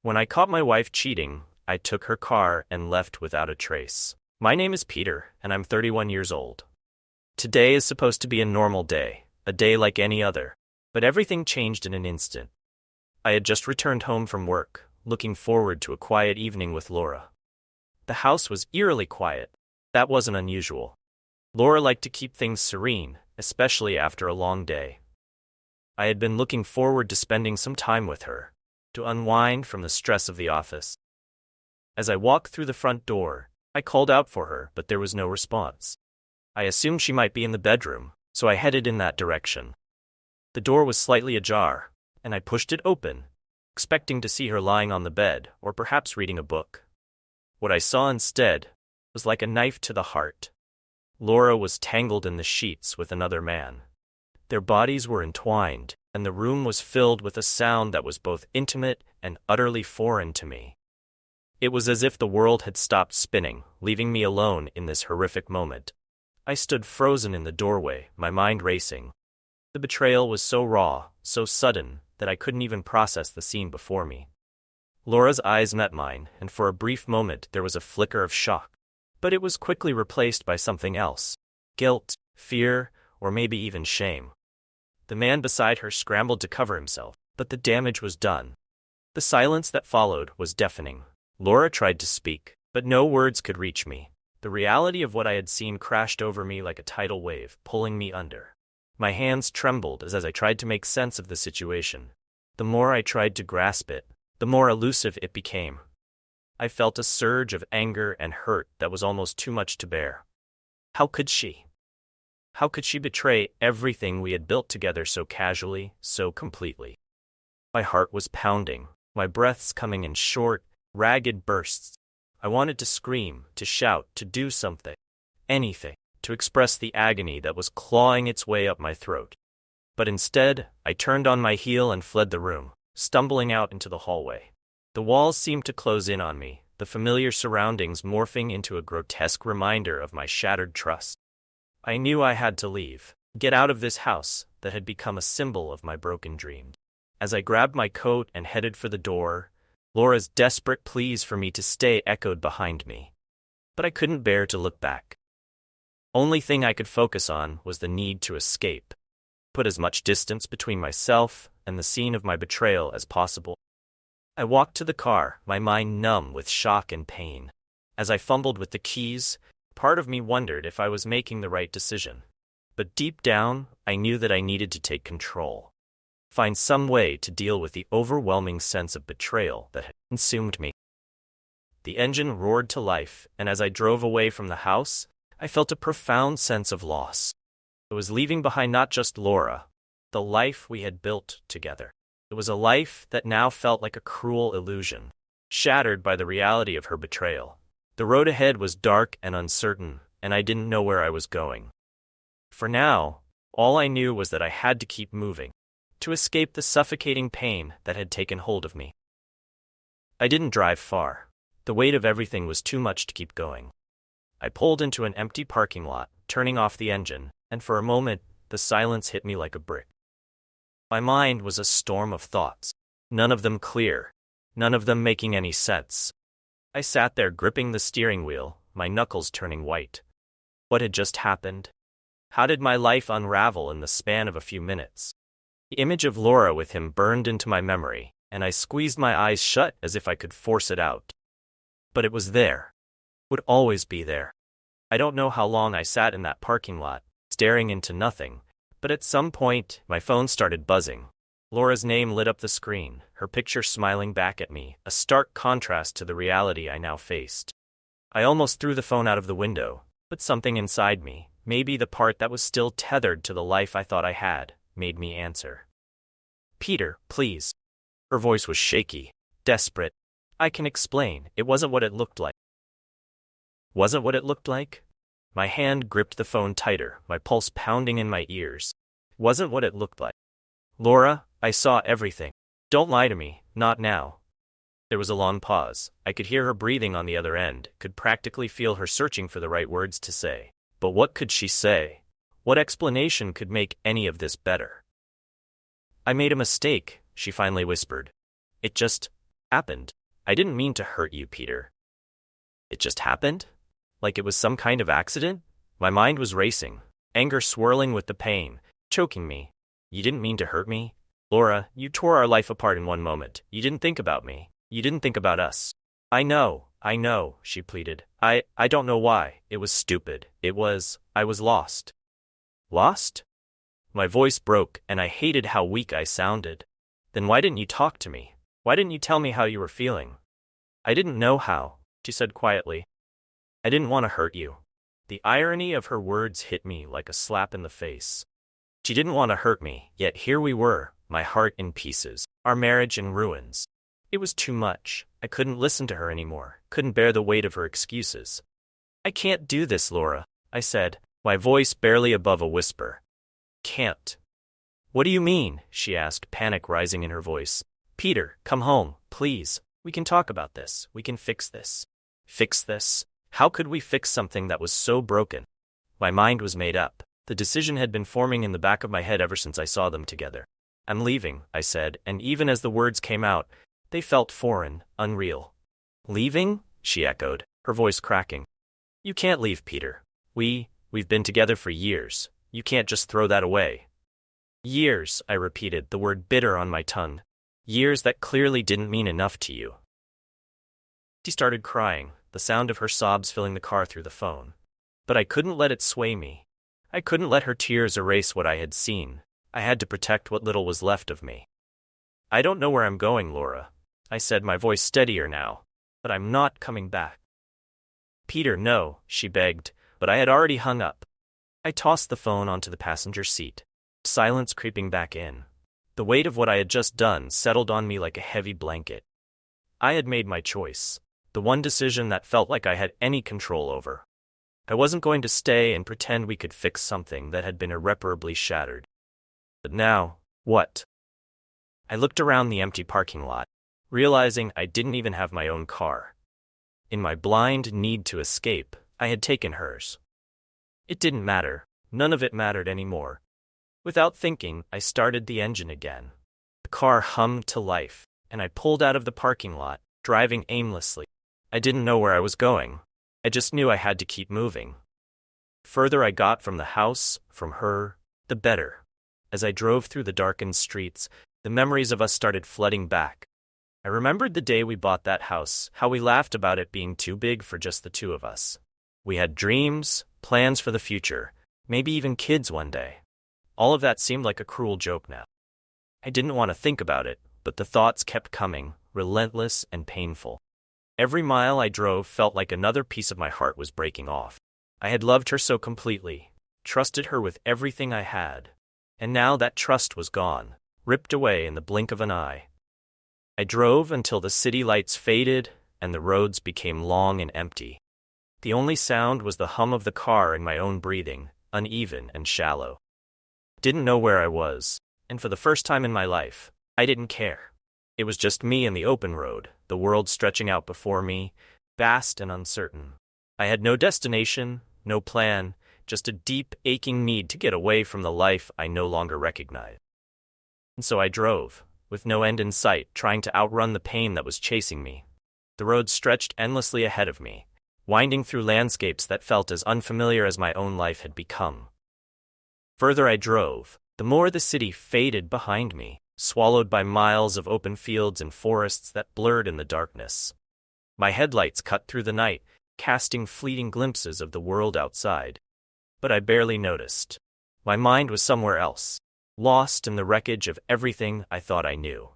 When I caught my wife cheating, I took her car and left without a trace. My name is Peter, and I'm 31 years old. Today is supposed to be a normal day, a day like any other, but everything changed in an instant. I had just returned home from work, looking forward to a quiet evening with Laura. The house was eerily quiet. That wasn't unusual. Laura liked to keep things serene, especially after a long day. I had been looking forward to spending some time with her, to unwind from the stress of the office. As I walked through the front door, I called out for her, but there was no response. I assumed she might be in the bedroom, so I headed in that direction. The door was slightly ajar, and I pushed it open, expecting to see her lying on the bed or perhaps reading a book. What I saw instead was like a knife to the heart. Laura was tangled in the sheets with another man. Their bodies were entwined, and the room was filled with a sound that was both intimate and utterly foreign to me. It was as if the world had stopped spinning, leaving me alone in this horrific moment. I stood frozen in the doorway, my mind racing. The betrayal was so raw, so sudden, that I couldn't even process the scene before me. Laura's eyes met mine, and for a brief moment there was a flicker of shock. But it was quickly replaced by something else. Guilt, fear, or maybe even shame. The man beside her scrambled to cover himself, but the damage was done. The silence that followed was deafening. Laura tried to speak, but no words could reach me. The reality of what I had seen crashed over me like a tidal wave, pulling me under. My hands trembled as I tried to make sense of the situation. The more I tried to grasp it, the more elusive it became. I felt a surge of anger and hurt that was almost too much to bear. How could she? How could she betray everything we had built together so casually, so completely? My heart was pounding, my breaths coming in short, ragged bursts. I wanted to scream, to shout, to do something. Anything, to express the agony that was clawing its way up my throat. But instead, I turned on my heel and fled the room, stumbling out into the hallway. The walls seemed to close in on me, the familiar surroundings morphing into a grotesque reminder of my shattered trust. I knew I had to leave, get out of this house that had become a symbol of my broken dreams. As I grabbed my coat and headed for the door, Laura's desperate pleas for me to stay echoed behind me. But I couldn't bear to look back. Only thing I could focus on was the need to escape, put as much distance between myself and the scene of my betrayal as possible. I walked to the car, my mind numb with shock and pain. As I fumbled with the keys, part of me wondered if I was making the right decision. But deep down, I knew that I needed to take control. Find some way to deal with the overwhelming sense of betrayal that had consumed me. The engine roared to life, and as I drove away from the house, I felt a profound sense of loss. I was leaving behind not just Laura, the life we had built together. It was a life that now felt like a cruel illusion, shattered by the reality of her betrayal. The road ahead was dark and uncertain, and I didn't know where I was going. For now, all I knew was that I had to keep moving, to escape the suffocating pain that had taken hold of me. I didn't drive far. The weight of everything was too much to keep going. I pulled into an empty parking lot, turning off the engine, and for a moment, the silence hit me like a brick. My mind was a storm of thoughts, none of them clear, none of them making any sense. I sat there gripping the steering wheel, my knuckles turning white. What had just happened? How did my life unravel in the span of a few minutes? The image of Laura with him burned into my memory, and I squeezed my eyes shut as if I could force it out. But it was there. Would always be there. I don't know how long I sat in that parking lot, staring into nothing, but at some point, my phone started buzzing. Laura's name lit up the screen, her picture smiling back at me, a stark contrast to the reality I now faced. I almost threw the phone out of the window, but something inside me, maybe the part that was still tethered to the life I thought I had, made me answer. "Peter, please." Her voice was shaky, desperate. I can explain, it wasn't what it looked like. Wasn't what it looked like? My hand gripped the phone tighter, my pulse pounding in my ears. Wasn't what it looked like. "Laura, I saw everything. Don't lie to me, not now." There was a long pause. I could hear her breathing on the other end, could practically feel her searching for the right words to say. But what could she say? What explanation could make any of this better? "I made a mistake," she finally whispered. "It just Happened. I didn't mean to hurt you, Peter. It just happened? Like it was some kind of accident? My mind was racing, anger swirling with the pain, choking me. You didn't mean to hurt me? Laura, you tore our life apart in one moment. You didn't think about me. You didn't think about us. I know, she pleaded. I don't know why. It was stupid. I was lost. Lost? My voice broke, and I hated how weak I sounded. Then why didn't you talk to me? Why didn't you tell me how you were feeling? I didn't know how, she said quietly. I didn't want to hurt you. The irony of her words hit me like a slap in the face. She didn't want to hurt me, yet here we were, my heart in pieces, our marriage in ruins. It was too much. I couldn't listen to her anymore, couldn't bear the weight of her excuses. I can't do this, Laura, I said, my voice barely above a whisper. Can't. What do you mean? She asked, panic rising in her voice. Peter, come home, please. We can talk about this. We can fix this. Fix this? How could we fix something that was so broken? My mind was made up. The decision had been forming in the back of my head ever since I saw them together. I'm leaving, I said, and even as the words came out, they felt foreign, unreal. Leaving? She echoed, her voice cracking. You can't leave, Peter. We've been together for years. You can't just throw that away. Years, I repeated, the word bitter on my tongue. Years that clearly didn't mean enough to you. She started crying, the sound of her sobs filling the car through the phone. But I couldn't let it sway me. I couldn't let her tears erase what I had seen. I had to protect what little was left of me. I don't know where I'm going, Laura, I said, my voice steadier now, but I'm not coming back. Peter, no, she begged, but I had already hung up. I tossed the phone onto the passenger seat, silence creeping back in. The weight of what I had just done settled on me like a heavy blanket. I had made my choice, the one decision that felt like I had any control over. I wasn't going to stay and pretend we could fix something that had been irreparably shattered. But now, what? I looked around the empty parking lot, realizing I didn't even have my own car. In my blind need to escape, I had taken hers. It didn't matter. None of it mattered anymore. Without thinking, I started the engine again. The car hummed to life, and I pulled out of the parking lot, driving aimlessly. I didn't know where I was going. I just knew I had to keep moving. The further I got from the house, from her, the better. As I drove through the darkened streets, the memories of us started flooding back. I remembered the day we bought that house, how we laughed about it being too big for just the two of us. We had dreams, plans for the future, maybe even kids one day. All of that seemed like a cruel joke now. I didn't want to think about it, but the thoughts kept coming, relentless and painful. Every mile I drove felt like another piece of my heart was breaking off. I had loved her so completely, trusted her with everything I had. And now that trust was gone, ripped away in the blink of an eye. I drove until the city lights faded and the roads became long and empty. The only sound was the hum of the car and my own breathing, uneven and shallow. Didn't know where I was, and for the first time in my life, I didn't care. It was just me and the open road, the world stretching out before me, vast and uncertain. I had no destination, no plan, just a deep, aching need to get away from the life I no longer recognized. And so I drove, with no end in sight, trying to outrun the pain that was chasing me. The road stretched endlessly ahead of me, winding through landscapes that felt as unfamiliar as my own life had become. The further I drove, the more the city faded behind me, swallowed by miles of open fields and forests that blurred in the darkness. My headlights cut through the night, casting fleeting glimpses of the world outside. But I barely noticed. My mind was somewhere else, lost in the wreckage of everything I thought I knew.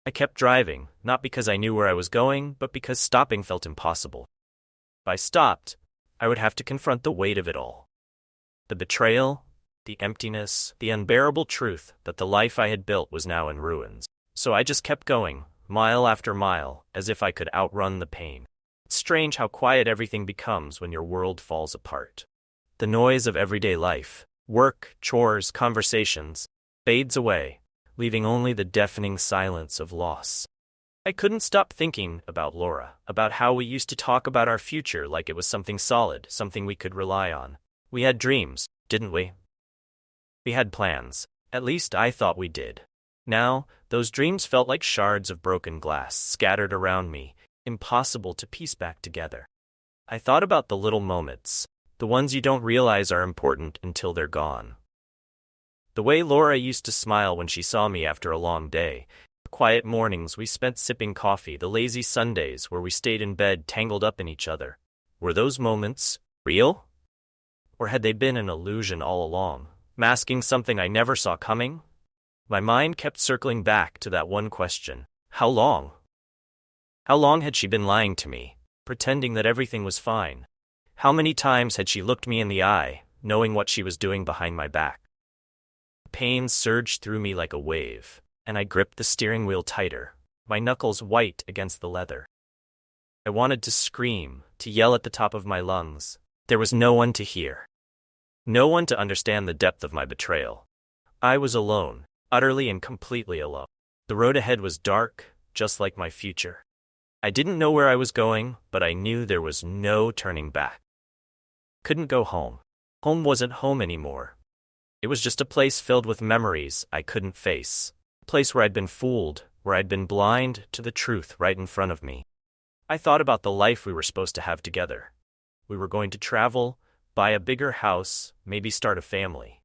I kept driving, not because I knew where I was going, but because stopping felt impossible. If I stopped, I would have to confront the weight of it all. The betrayal, the emptiness, the unbearable truth that the life I had built was now in ruins. So I just kept going, mile after mile, as if I could outrun the pain. It's strange how quiet everything becomes when your world falls apart. The noise of everyday life, work, chores, conversations, fades away, leaving only the deafening silence of loss. I couldn't stop thinking about Laura, about how we used to talk about our future like it was something solid, something we could rely on. We had dreams, didn't we? We had plans. At least I thought we did. Now, Those dreams felt like shards of broken glass scattered around me, impossible to piece back together. I thought about the little moments, the ones you don't realize are important until they're gone. The way Laura used to smile when she saw me after a long day, the quiet mornings we spent sipping coffee, the lazy Sundays where we stayed in bed tangled up in each other. Were those moments real? Or had they been an illusion all along, masking something I never saw coming? My mind kept circling back to that one question. How long? How long had she been lying to me, pretending that everything was fine? How many times had she looked me in the eye, knowing what she was doing behind my back? Pain surged through me like a wave, and I gripped the steering wheel tighter, my knuckles white against the leather. I wanted to scream, to yell at the top of my lungs. There was no one to hear. No one to understand the depth of my betrayal. I was alone, utterly and completely alone. The road ahead was dark, just like my future. I didn't know where I was going, but I knew there was no turning back. Couldn't go home. Home wasn't home anymore. It was just a place filled with memories I couldn't face. A place where I'd been fooled, where I'd been blind to the truth right in front of me. I thought about the life we were supposed to have together. We were going to travel, buy a bigger house, maybe start a family.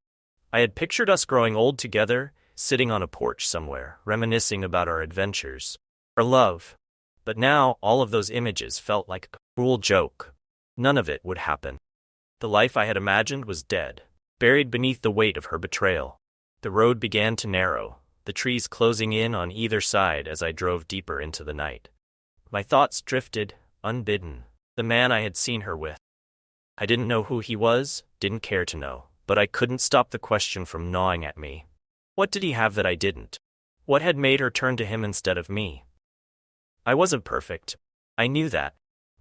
I had pictured us growing old together, sitting on a porch somewhere, reminiscing about our adventures, our love. But now, all of those images felt like a cruel joke. None of it would happen. The life I had imagined was dead, buried beneath the weight of her betrayal. The road began to narrow, the trees closing in on either side as I drove deeper into the night. My thoughts drifted, unbidden. The man I had seen her with. I didn't know who he was, didn't care to know, but I couldn't stop the question from gnawing at me. What did he have that I didn't? What had made her turn to him instead of me? I wasn't perfect. I knew that.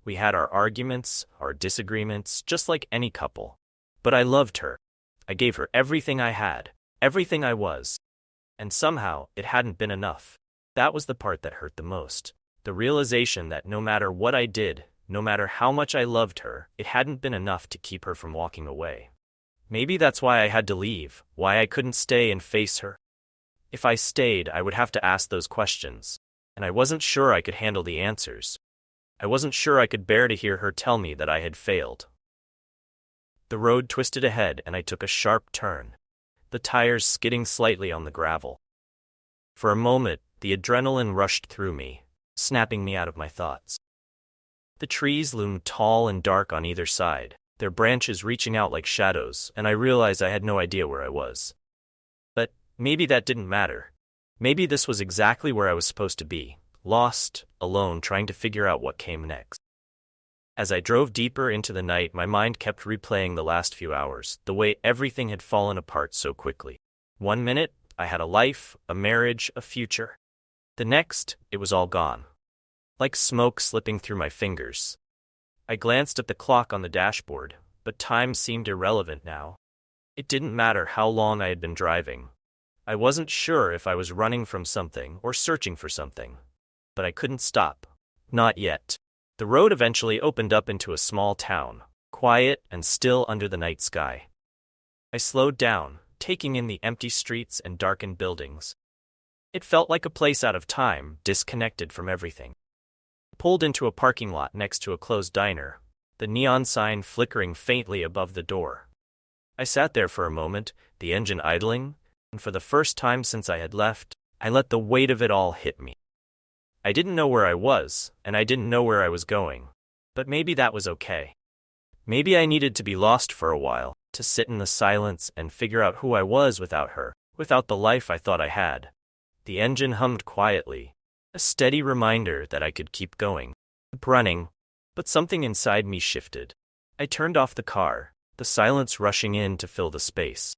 We had our arguments, our disagreements, just like any couple. But I loved her. I gave her everything I had, everything I was. And somehow, it hadn't been enough. That was the part that hurt the most. The realization that no matter what I did, no matter how much I loved her, it hadn't been enough to keep her from walking away. Maybe that's why I had to leave, why I couldn't stay and face her. If I stayed, I would have to ask those questions, and I wasn't sure I could handle the answers. I wasn't sure I could bear to hear her tell me that I had failed. The road twisted ahead and I took a sharp turn, the tires skidding slightly on the gravel. For a moment, the adrenaline rushed through me, snapping me out of my thoughts. The trees loomed tall and dark on either side, their branches reaching out like shadows, and I realized I had no idea where I was. But maybe that didn't matter. Maybe this was exactly where I was supposed to be, lost, alone, trying to figure out what came next. As I drove deeper into the night, my mind kept replaying the last few hours, the way everything had fallen apart so quickly. 1 minute, I had a life, a marriage, a future. The next, it was all gone. Like smoke slipping through my fingers. I glanced at the clock on the dashboard, but time seemed irrelevant now. It didn't matter how long I had been driving. I wasn't sure if I was running from something or searching for something. But I couldn't stop. Not yet. The road eventually opened up into a small town, quiet and still under the night sky. I slowed down, taking in the empty streets and darkened buildings. It felt like a place out of time, disconnected from everything. Pulled into a parking lot next to a closed diner, the neon sign flickering faintly above the door. I sat there for a moment, the engine idling, and for the first time since I had left, I let the weight of it all hit me. I didn't know where I was, and I didn't know where I was going. But maybe that was okay. Maybe I needed to be lost for a while, to sit in the silence and figure out who I was without her, without the life I thought I had. The engine hummed quietly, a steady reminder that I could keep going, keep running, but something inside me shifted. I turned off the car, the silence rushing in to fill the space.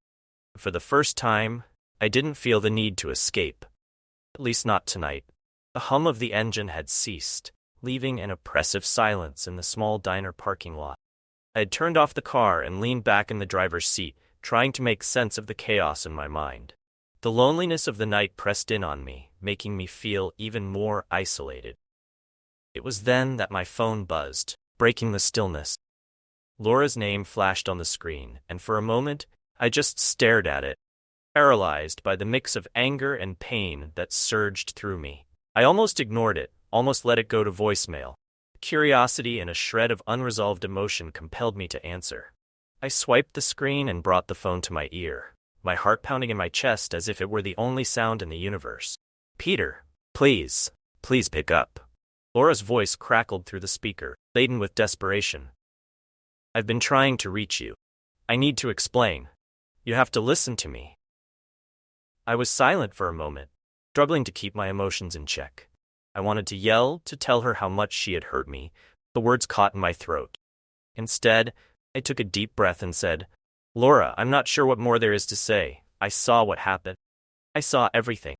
For the first time, I didn't feel the need to escape. At least not tonight. The hum of the engine had ceased, leaving an oppressive silence in the small diner parking lot. I had turned off the car and leaned back in the driver's seat, trying to make sense of the chaos in my mind. The loneliness of the night pressed in on me, making me feel even more isolated. It was then that my phone buzzed, breaking the stillness. Laura's name flashed on the screen, and for a moment, I just stared at it. paralyzed by the mix of anger and pain that surged through me. I almost ignored it, almost let it go to voicemail. Curiosity and a shred of unresolved emotion compelled me to answer. I swiped the screen and brought the phone to my ear, my heart pounding in my chest as if it were the only sound in the universe. "Peter, please pick up." Laura's voice crackled through the speaker, laden with desperation. "I've been trying to reach you. I need to explain. You have to listen to me." I was silent for a moment, struggling to keep my emotions in check. I wanted to yell, to tell her how much she had hurt me. The words caught in my throat. Instead, I took a deep breath and said, "Laura, I'm not sure what more there is to say. I saw what happened. I saw everything."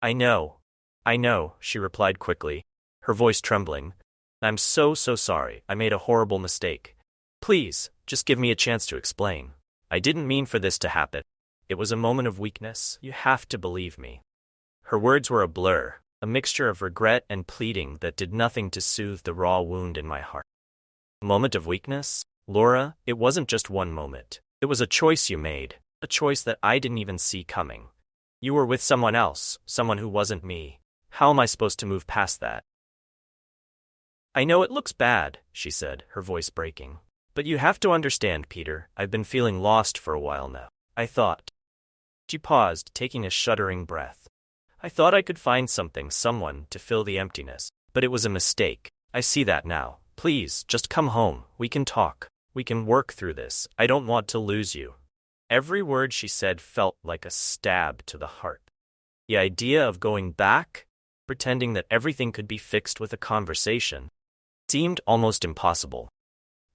I know, she replied quickly, her voice trembling. "I'm so sorry. I made a horrible mistake. Please, just give me a chance to explain. I didn't mean for this to happen. It was a moment of weakness. You have to believe me." Her words were a blur, a mixture of regret and pleading that did nothing to soothe the raw wound in my heart. A moment of weakness? Laura, it wasn't just one moment. It was a choice you made, a choice that I didn't even see coming. You were with someone else, someone who wasn't me. How am I supposed to move past that? "I know it looks bad," she said, her voice breaking. "But you have to understand, Peter, I've been feeling lost for a while now. I thought." She paused, taking a shuddering breath. "I thought I could find someone to fill the emptiness. But it was a mistake. I see that now. Please, just come home. We can talk. We can work through this. I don't want to lose you." Every word she said felt like a stab to the heart. The idea of going back, pretending that everything could be fixed with a conversation, seemed almost impossible.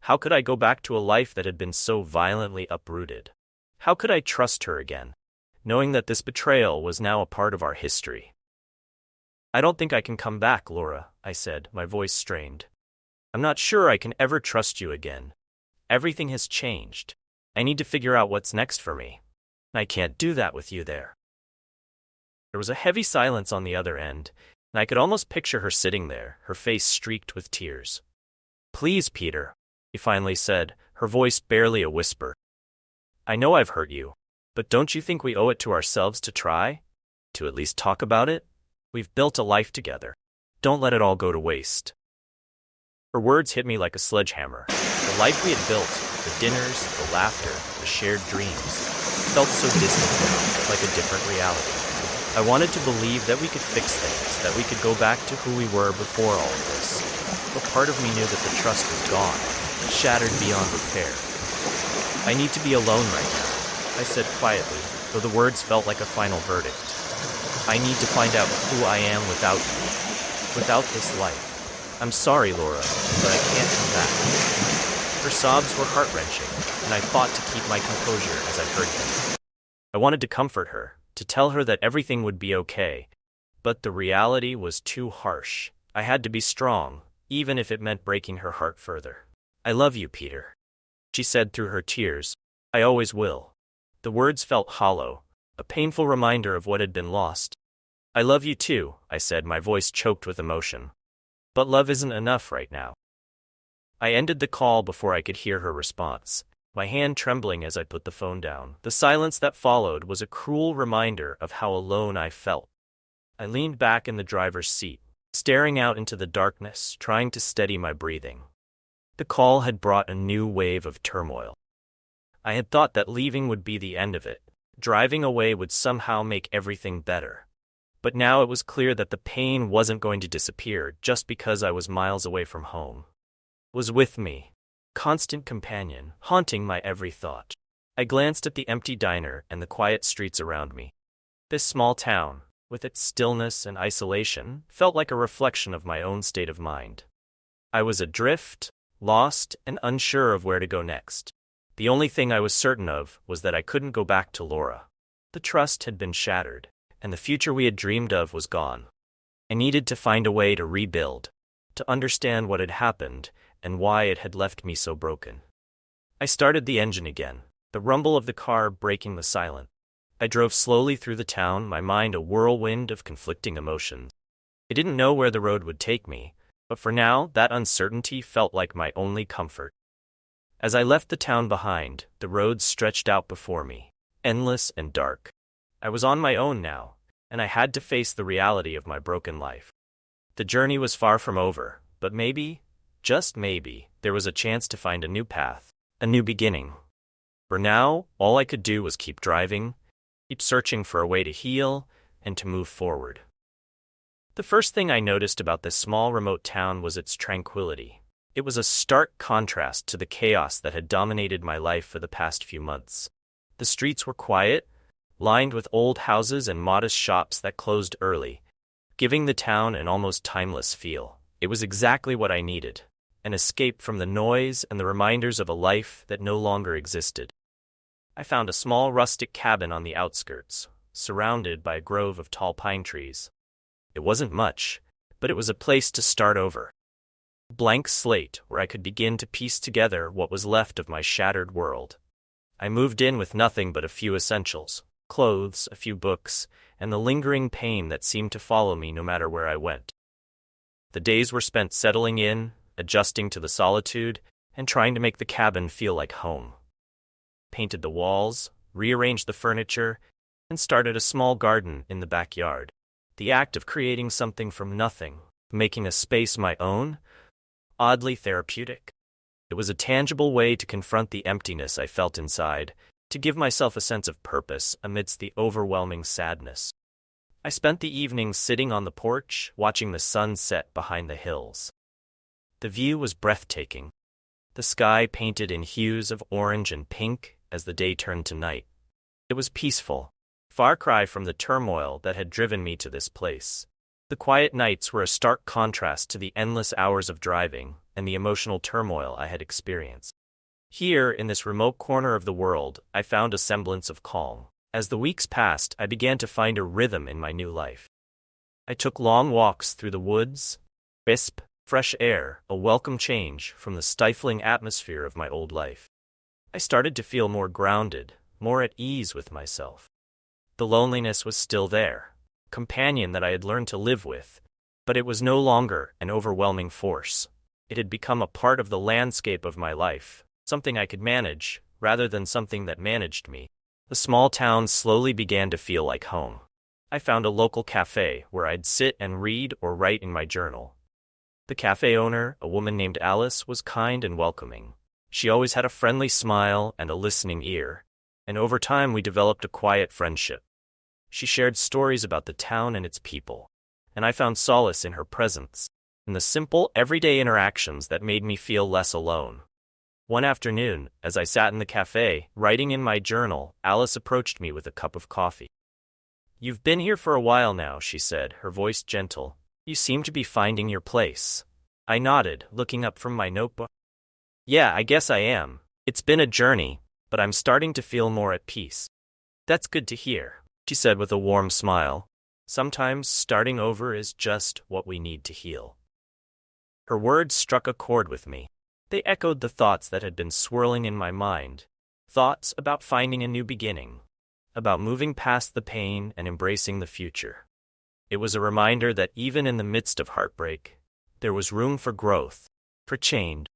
How could I go back to a life that had been so violently uprooted? How could I trust her again, knowing that this betrayal was now a part of our history? "I don't think I can come back, Laura," I said, my voice strained. "I'm not sure I can ever trust you again. Everything has changed. I need to figure out what's next for me. I can't do that with you there." There was a heavy silence on the other end, and I could almost picture her sitting there, her face streaked with tears. "Please, Peter," he finally said, her voice barely a whisper. "I know I've hurt you, but don't you think we owe it to ourselves to try? To at least talk about it? We've built a life together. Don't let it all go to waste." Her words hit me like a sledgehammer. The life we had built, the dinners, the laughter, the shared dreams, felt so distant now, like a different reality. I wanted to believe that we could fix things, that we could go back to who we were before all of this. But part of me knew that the trust was gone, shattered beyond repair. "I need to be alone right now," I said quietly, though the words felt like a final verdict. "I need to find out who I am without you, without this life. I'm sorry, Laura, but I can't come back." Her sobs were heart-wrenching, and I fought to keep my composure as I heard them. I wanted to comfort her, to tell her that everything would be okay, but the reality was too harsh. I had to be strong, even if it meant breaking her heart further. "I love you, Peter," she said through her tears. "I always will." The words felt hollow, a painful reminder of what had been lost. "I love you too," I said, my voice choked with emotion. "But love isn't enough right now." I ended the call before I could hear her response, my hand trembling as I put the phone down. The silence that followed was a cruel reminder of how alone I felt. I leaned back in the driver's seat, staring out into the darkness, trying to steady my breathing. The call had brought a new wave of turmoil. I had thought that leaving would be the end of it. Driving away would somehow make everything better. But now it was clear that the pain wasn't going to disappear just because I was miles away from home. It was with me, constant companion, haunting my every thought. I glanced at the empty diner and the quiet streets around me. This small town, with its stillness and isolation, felt like a reflection of my own state of mind. I was adrift, lost, and unsure of where to go next. The only thing I was certain of was that I couldn't go back to Laura. The trust had been shattered, and the future we had dreamed of was gone. I needed to find a way to rebuild, to understand what had happened and why it had left me so broken. I started the engine again, the rumble of the car breaking the silence. I drove slowly through the town, my mind a whirlwind of conflicting emotions. I didn't know where the road would take me, but for now, that uncertainty felt like my only comfort. As I left the town behind, the road stretched out before me, endless and dark. I was on my own now, and I had to face the reality of my broken life. The journey was far from over, but maybe, just maybe, there was a chance to find a new path, a new beginning. For now, all I could do was keep driving, keep searching for a way to heal, and to move forward. The first thing I noticed about this small remote town was its tranquility. It was a stark contrast to the chaos that had dominated my life for the past few months. The streets were quiet, lined with old houses and modest shops that closed early, giving the town an almost timeless feel. It was exactly what I needed, an escape from the noise and the reminders of a life that no longer existed. I found a small rustic cabin on the outskirts, surrounded by a grove of tall pine trees. It wasn't much, but it was a place to start over. A blank slate where I could begin to piece together what was left of my shattered world. I moved in with nothing but a few essentials, clothes, a few books, and the lingering pain that seemed to follow me no matter where I went. The days were spent settling in, adjusting to the solitude, and trying to make the cabin feel like home. Painted the walls, rearranged the furniture, and started a small garden in the backyard. The act of creating something from nothing, making a space my own, oddly therapeutic. It was a tangible way to confront the emptiness I felt inside, to give myself a sense of purpose amidst the overwhelming sadness. I spent the evenings sitting on the porch, watching the sun set behind the hills. The view was breathtaking, the sky painted in hues of orange and pink as the day turned to night. It was peaceful, far cry from the turmoil that had driven me to this place. The quiet nights were a stark contrast to the endless hours of driving and the emotional turmoil I had experienced. Here, in this remote corner of the world, I found a semblance of calm. As the weeks passed, I began to find a rhythm in my new life. I took long walks through the woods, crisp, fresh air, a welcome change from the stifling atmosphere of my old life. I started to feel more grounded, more at ease with myself. The loneliness was still there, a companion that I had learned to live with, but it was no longer an overwhelming force. It had become a part of the landscape of my life, something I could manage, rather than something that managed me. The small town slowly began to feel like home. I found a local cafe where I'd sit and read or write in my journal. The cafe owner, a woman named Alice, was kind and welcoming. She always had a friendly smile and a listening ear, and over time we developed a quiet friendship. She shared stories about the town and its people, and I found solace in her presence, in the simple, everyday interactions that made me feel less alone. One afternoon, as I sat in the cafe, writing in my journal, Alice approached me with a cup of coffee. "You've been here for a while now," she said, her voice gentle. "You seem to be finding your place." I nodded, looking up from my notebook. "Yeah, I guess I am. It's been a journey, but I'm starting to feel more at peace." "That's good to hear," she said with a warm smile. "Sometimes starting over is just what we need to heal." Her words struck a chord with me. They echoed the thoughts that had been swirling in my mind, thoughts about finding a new beginning, about moving past the pain and embracing the future. It was a reminder that even in the midst of heartbreak, there was room for growth, for change.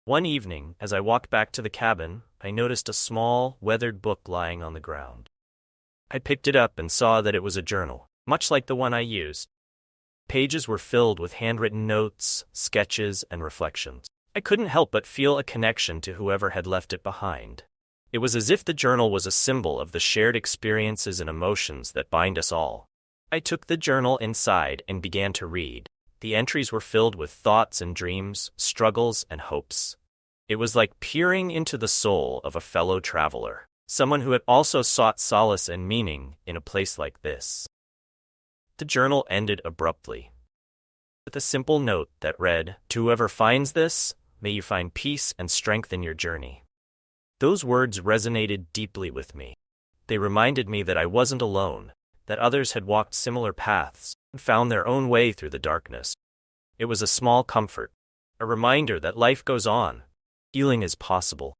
One evening, as I walked back to the cabin, I noticed a small, weathered book lying on the ground. I picked it up and saw that it was a journal, much like the one I used. Pages were filled with handwritten notes, sketches, and reflections. I couldn't help but feel a connection to whoever had left it behind. It was as if the journal was a symbol of the shared experiences and emotions that bind us all. I took the journal inside and began to read. The entries were filled with thoughts and dreams, struggles and hopes. It was like peering into the soul of a fellow traveler, someone who had also sought solace and meaning in a place like this. The journal ended abruptly, with a simple note that read, "To whoever finds this, may you find peace and strength in your journey." Those words resonated deeply with me. They reminded me that I wasn't alone, that others had walked similar paths and found their own way through the darkness. It was a small comfort, a reminder that life goes on, healing is possible.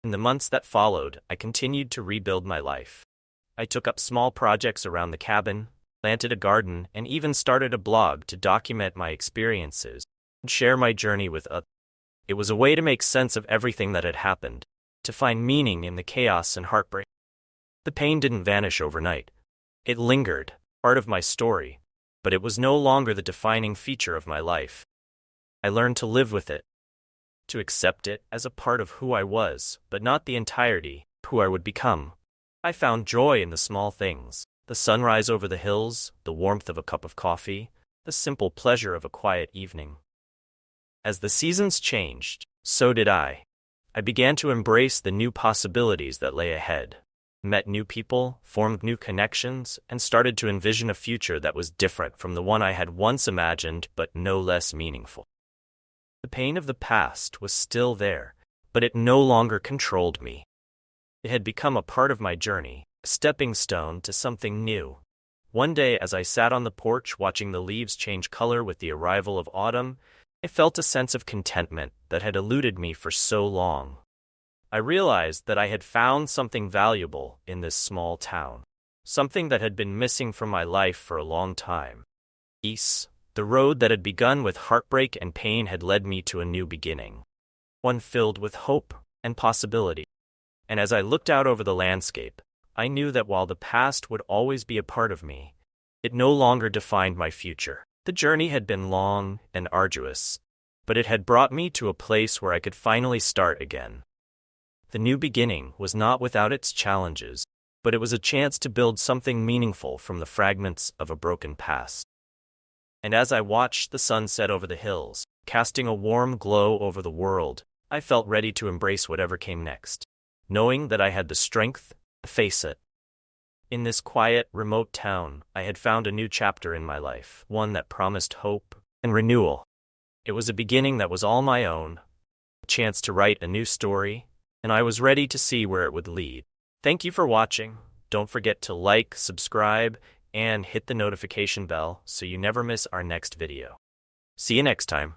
In the months that followed, I continued to rebuild my life. I took up small projects around the cabin, planted a garden, and even started a blog to document my experiences and share my journey with others. It was a way to make sense of everything that had happened, to find meaning in the chaos and heartbreak. The pain didn't vanish overnight. It lingered, part of my story, but it was no longer the defining feature of my life. I learned to live with it, to accept it as a part of who I was, but not the entirety of who I would become. I found joy in the small things: the sunrise over the hills, the warmth of a cup of coffee, the simple pleasure of a quiet evening. As the seasons changed, so did I. I began to embrace the new possibilities that lay ahead, met new people, formed new connections, and started to envision a future that was different from the one I had once imagined, but no less meaningful. The pain of the past was still there, but it no longer controlled me. It had become a part of my journey, a stepping stone to something new. One day, as I sat on the porch watching the leaves change color with the arrival of autumn, I felt a sense of contentment that had eluded me for so long. I realized that I had found something valuable in this small town, something that had been missing from my life for a long time. Peace. The road that had begun with heartbreak and pain had led me to a new beginning, one filled with hope and possibility. And as I looked out over the landscape, I knew that while the past would always be a part of me, it no longer defined my future. The journey had been long and arduous, but it had brought me to a place where I could finally start again. The new beginning was not without its challenges, but it was a chance to build something meaningful from the fragments of a broken past. And as I watched the sun set over the hills, casting a warm glow over the world, I felt ready to embrace whatever came next, knowing that I had the strength to face it. In this quiet, remote town, I had found a new chapter in my life, one that promised hope and renewal. It was a beginning that was all my own, a chance to write a new story, and I was ready to see where it would lead. Thank you for watching. Don't forget to like, subscribe, and hit the notification bell so you never miss our next video. See you next time.